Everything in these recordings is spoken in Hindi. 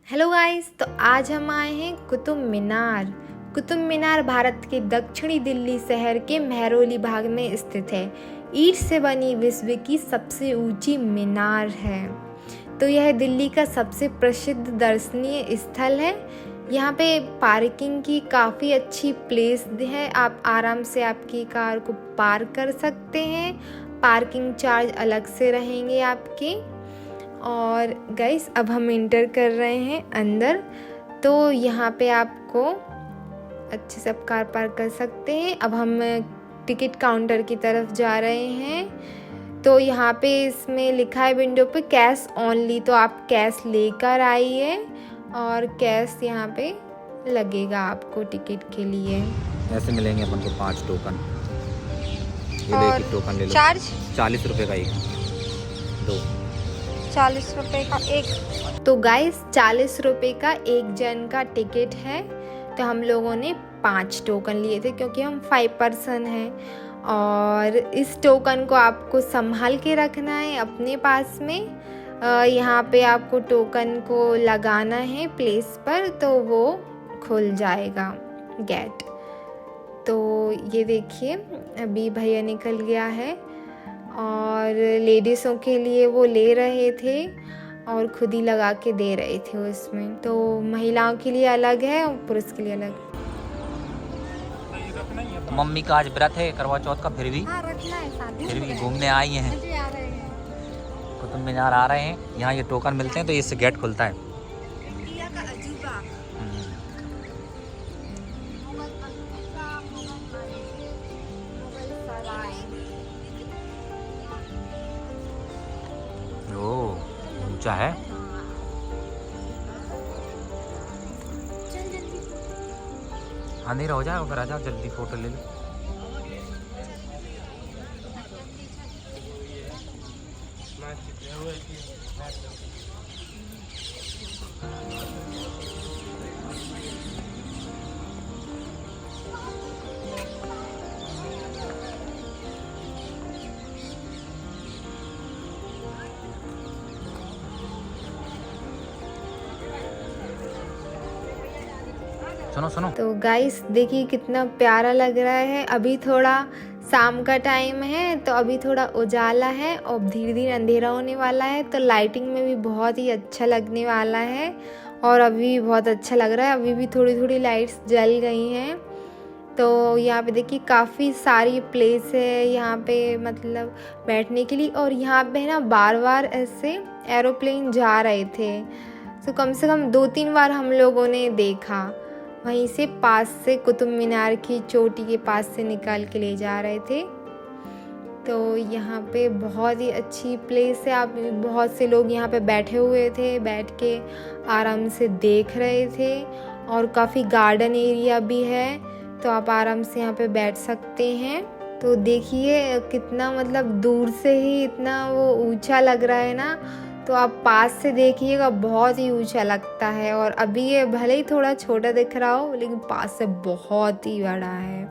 हेलो गाइस, तो आज हम आए हैं कुतुब मीनार। कुतुब मीनार भारत के दक्षिणी दिल्ली शहर के मेहरौली भाग में स्थित है। ईंट से बनी विश्व की सबसे ऊंची मीनार है। तो यह दिल्ली का सबसे प्रसिद्ध दर्शनीय स्थल है। यहाँ पे पार्किंग की काफ़ी अच्छी प्लेस है। आप आराम से आपकी कार को पार्क कर सकते हैं। पार्किंग चार्ज अलग से रहेंगे आपके। और गाइस, अब हम इंटर कर रहे हैं अंदर। तो यहाँ पे आपको अच्छे से आप कार पार्क कर सकते हैं। अब हम टिकट काउंटर की तरफ जा रहे हैं। तो यहाँ पे इसमें लिखा है विंडो पे कैश ऑनली, तो आप कैश लेकर आइए और कैश यहाँ पे लगेगा आपको टिकट के लिए। ऐसे मिलेंगे अपन को 5 टोकन। ये और देखिए टोकन ले लो। चार्ज 40 रुपये का एक, दो 40 रुपये का एक। तो गाइस 40 रुपये का एक जन का टिकट है। तो हम लोगों ने 5 टोकन लिए थे क्योंकि हम 5 पर्सन हैं। और इस टोकन को आपको संभाल के रखना है अपने पास में। यहाँ पे आपको टोकन को लगाना है प्लेस पर, तो वो खुल जाएगा गेट। तो ये देखिए अभी भैया निकल गया है और लेडीज़ों के लिए वो ले रहे थे और खुद ही लगा के दे रहे थे उसमें। तो महिलाओं के लिए अलग है और पुरुष के लिए अलग। मम्मी का आज व्रत है करवा चौथ का, फिर भी घूमने आई हैं। कुतुब मीनार आ रहे हैं। यहाँ ये टोकन मिलते हैं तो इससे गेट खुलता है। ओह, ऊंचा है। अंधेरा हो जाएगा, फिर आ जाओ जल्दी फोटो ले लो। सुनो सुनो। तो गाइस देखिए कितना प्यारा लग रहा है। अभी थोड़ा शाम का टाइम है तो अभी थोड़ा उजाला है और धीरे धीरे अंधेरा होने वाला है। तो लाइटिंग में भी बहुत ही अच्छा लगने वाला है और अभी भी बहुत अच्छा लग रहा है। अभी भी थोड़ी थोड़ी लाइट्स जल गई हैं। तो यहाँ पे देखिए काफ़ी सारी प्लेस है यहाँ पे, मतलब बैठने के लिए। और यहाँ पे ना बार बार ऐसे एरोप्लेन जा रहे थे। तो कम से कम 2-3 बार हम लोगों ने देखा। वहीं से पास से कुतुब मीनार की चोटी के पास से निकाल के ले जा रहे थे। तो यहाँ पे बहुत ही अच्छी प्लेस है। आप बहुत से लोग यहाँ पे बैठे हुए थे, बैठ के आराम से देख रहे थे। और काफ़ी गार्डन एरिया भी है, तो आप आराम से यहाँ पे बैठ सकते हैं। तो देखिए कितना, मतलब दूर से ही इतना वो ऊंचा लग रहा है ना। तो आप पास से देखिएगा बहुत ही ऊंचा लगता है। और अभी ये भले ही थोड़ा छोटा दिख रहा हो, लेकिन पास से बहुत ही बड़ा है।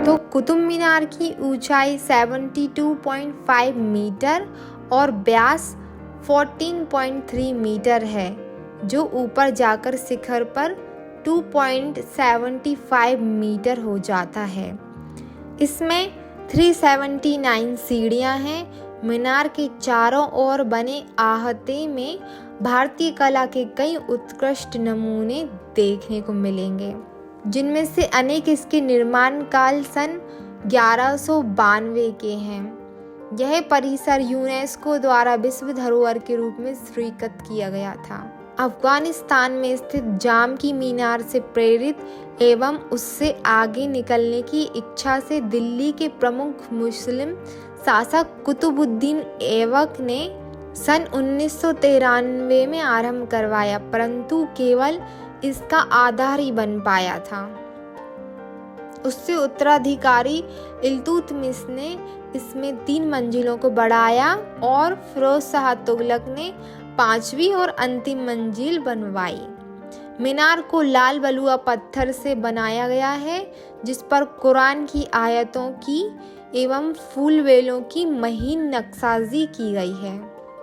तो कुतुब मीनार की ऊंचाई 72.5 मीटर और व्यास 14.3 मीटर है, जो ऊपर जाकर शिखर पर 2.75 मीटर हो जाता है। इसमें 379 सीढ़ियां हैं। मीनार के चारों ओर बने अहाते में भारतीय कला के कई उत्कृष्ट नमूने देखने को मिलेंगे, जिनमें से अनेक इसके निर्माण काल सन 1192 के हैं। यह परिसर यूनेस्को द्वारा विश्व धरोहर के रूप में स्वीकृत किया गया था। अफगानिस्तान में स्थित जाम की मीनार से प्रेरित एवं उससे आगे निकलने की इच्छा से दिल्ली के प्रमुख मुस्लिम शासक कुतुबुद्दीन ऐबक ने सन 1993 में आरंभ करवाया, परंतु केवल इसका आधार ही बन पाया था। उससे उत्तराधिकारी इल्तुतमिश ने इसमें 3 मंजिलों को बढ़ाया और फिरोज शाह तुगलक ने 5वीं और अंतिम मंजिल बनवाई। मीनार को लाल बलुआ पत्थर से बनाया गया है, जिस पर कुरान की आयतों की एवं फूल वेलों की महीन नक्काशी की गई है।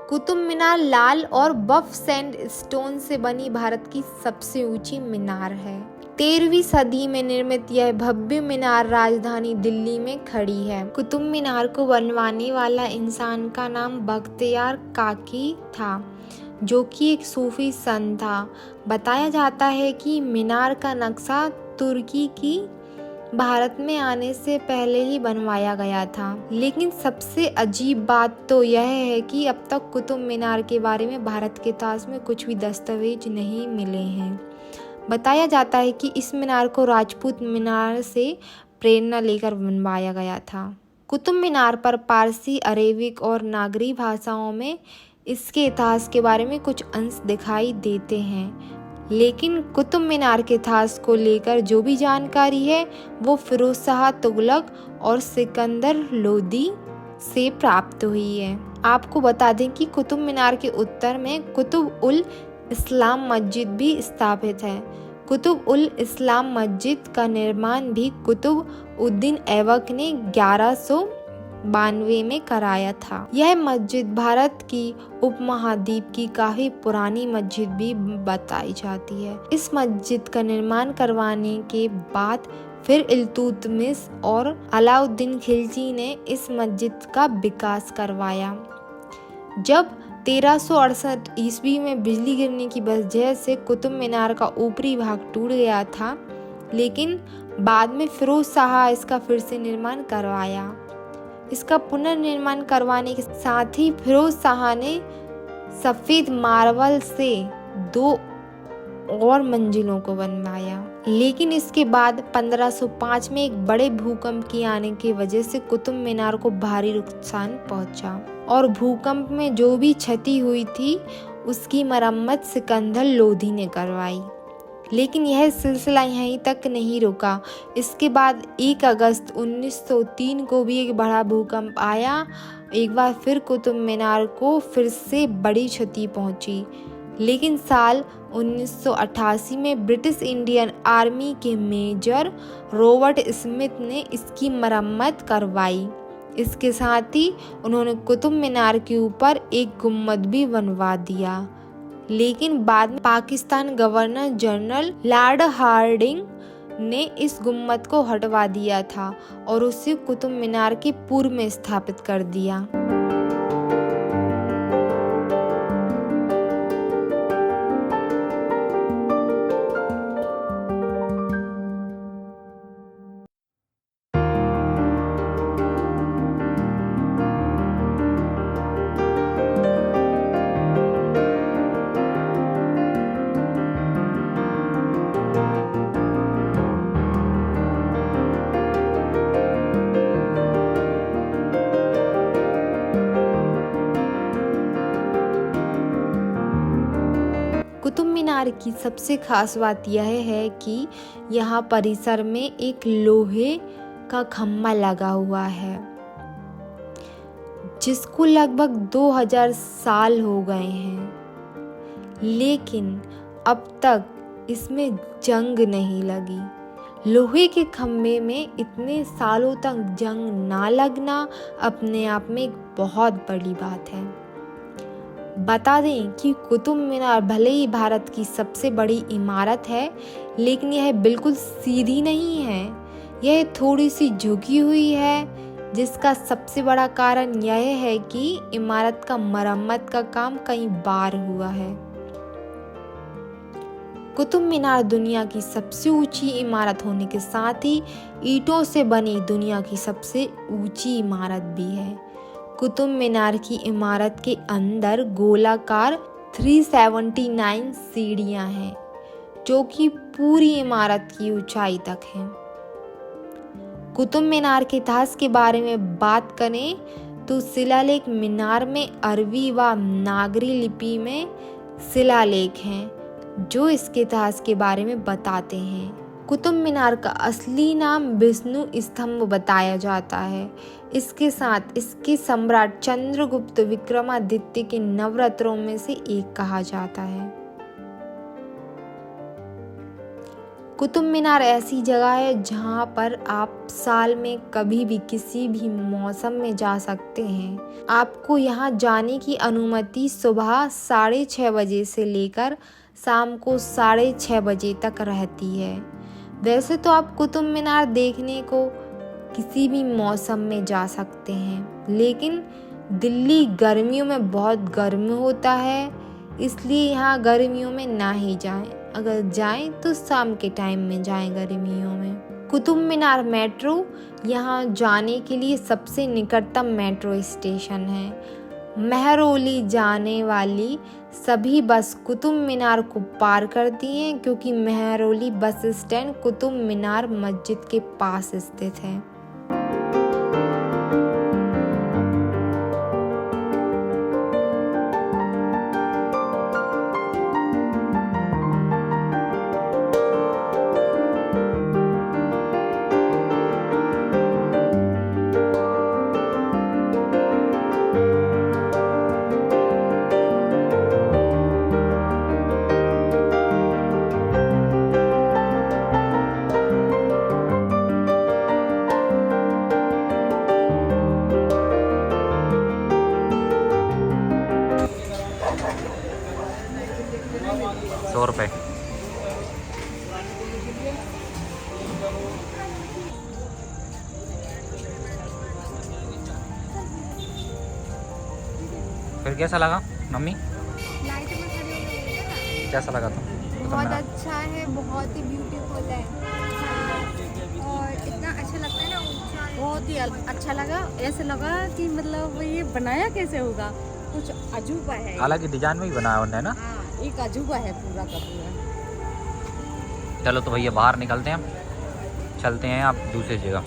कुतुब मीनार लाल और बफ सैंडस्टोन से बनी भारत की सबसे ऊंची मीनार है। 13वीं सदी में निर्मित यह भव्य मीनार राजधानी दिल्ली में खड़ी है। कुतुब मीनार को बनवाने वाला इंसान का नाम बख्तियार काकी था, जो कि एक सूफी संत था। बताया जाता है कि मीनार का नक्शा तुर्की की भारत में आने से पहले ही बनवाया गया था। लेकिन सबसे अजीब बात तो यह है कि अब तक कुतुब मीनार के बारे में भारत के इतिहास में कुछ भी दस्तावेज नहीं मिले हैं। बताया जाता है कि इस मीनार को राजपूत मीनार से प्रेरणा लेकर बनवाया गया था। कुतुब मीनार पर पारसी, अरेबिक और नागरी भाषाओं में इसके इतिहास के बारे में कुछ अंश दिखाई देते हैं, लेकिन कुतुब मीनार के इतिहास को लेकर जो भी जानकारी है वो फिरोज शाह तुगलक और सिकंदर लोदी से प्राप्त हुई है। आपको बता दें कि कुतुब मीनार के उत्तर में कुतुब उल इस्लाम मस्जिद भी स्थापित है। कुतुब उल इस्लाम मस्जिद का निर्माण भी कुतुब उद्दीन ऐबक ने 1192 में कराया था। यह मस्जिद भारत की उपमहाद्वीप की काफी पुरानी मस्जिद भी बताई जाती है। इस मस्जिद का निर्माण करवाने के बाद फिर इल्तुतमिश और अलाउद्दीन खिलजी ने इस मस्जिद का विकास करवाया। जब 1368 ईस्वी में बिजली गिरने की वजह से कुतुब मीनार का ऊपरी भाग टूट गया था, लेकिन बाद में फिरोज शाह इसका फिर से निर्माण करवाया। इसका पुनर्निर्माण करवाने के साथ ही फिरोज शाह ने सफेद मार्बल से 2 और मंजिलों को बनवाया। लेकिन इसके बाद 1505 में एक बड़े भूकंप के आने की वजह से कुतुब मीनार को भारी नुकसान पहुंचा और भूकंप में जो भी क्षति हुई थी उसकी मरम्मत सिकंदर लोदी ने करवाई। लेकिन यह सिलसिला यहीं तक नहीं रुका। इसके बाद 1 अगस्त 1903 को भी एक बड़ा भूकंप आया। एक बार फिर कुतुब मीनार को फिर से बड़ी क्षति पहुंची, लेकिन साल 1988 में ब्रिटिश इंडियन आर्मी के मेजर रॉबर्ट स्मिथ ने इसकी मरम्मत करवाई। इसके साथ ही उन्होंने कुतुब मीनार के ऊपर एक गुम्बद भी बनवा दिया। लेकिन बाद में Pakistan governor general Lord Hardinge ने इस गुम्बद को हटवा दिया था और उसे कुतुब मीनार के पूर्व में स्थापित कर दिया। कुतुब मीनार की सबसे खास बात यह है कि यहाँ परिसर में एक लोहे का खम्भा लगा हुआ है, जिसको लगभग 2000 साल हो गए हैं, लेकिन अब तक इसमें जंग नहीं लगी। लोहे के खम्भे में इतने सालों तक जंग ना लगना अपने आप में एक बहुत बड़ी बात है। बता दें कि कुतुब मीनार भले ही भारत की सबसे बड़ी इमारत है, लेकिन यह बिल्कुल सीधी नहीं है। यह थोड़ी सी झुकी हुई है, जिसका सबसे बड़ा कारण यह है कि इमारत का मरम्मत का काम कई बार हुआ है। कुतुब मीनार दुनिया की सबसे ऊंची इमारत होने के साथ ही ईंटों से बनी दुनिया की सबसे ऊंची इमारत भी है। कुतुब मीनार की इमारत के अंदर गोलाकार 379 सीढ़ियां हैं, जो कि पूरी इमारत की ऊंचाई तक हैं। कुतुब मीनार के इतिहास के बारे में बात करें तो शिलालेख मीनार में अरबी व नागरी लिपि में शिलालेख हैं, जो इसके इतिहास के बारे में बताते हैं। कुतुब मीनार का असली नाम विष्णु स्तंभ बताया जाता है। इसके साथ इसके सम्राट चंद्रगुप्त विक्रमादित्य के नवरत्नों में से एक कहा जाता है। कुतुब मीनार ऐसी जगह है जहां पर आप साल में कभी भी किसी भी मौसम में जा सकते हैं। आपको यहां जाने की अनुमति सुबह 6:30 बजे से लेकर शाम को 6:30 बजे तक रहती है। वैसे तो आप कुतुब मीनार देखने को किसी भी मौसम में जा सकते हैं, लेकिन दिल्ली गर्मियों में बहुत गर्म होता है, इसलिए यहाँ गर्मियों में ना ही जाएं। अगर जाएं तो शाम के टाइम में जाएं गर्मियों में। कुतुब मीनार मेट्रो यहाँ जाने के लिए सबसे निकटतम मेट्रो स्टेशन है। महरौली जाने वाली सभी बस कुतुब मीनार को पार करती हैं, क्योंकि महरौली बस स्टैंड कुतुब मीनार मस्जिद के पास स्थित है। ₹100। फिर कैसा लगा मम्मी? लाइट में खड़े हो कैसा लगा तुम? बहुत अच्छा है, बहुत ही ब्यूटीफुल है और इतना अच्छा लगता है ना, ऊंचा है। बहुत ही अच्छा लगा। ऐसे लगा कि मतलब ये बनाया कैसे होगा, कुछ अजूबा है। हालांकि डिजाइन में ही बनाया उन्होंने ना। हाँ, एक अजूबा है पूरा का पूरा। चलो तो भैया बाहर निकलते हैं, चलते हैं आप दूसरी जगह।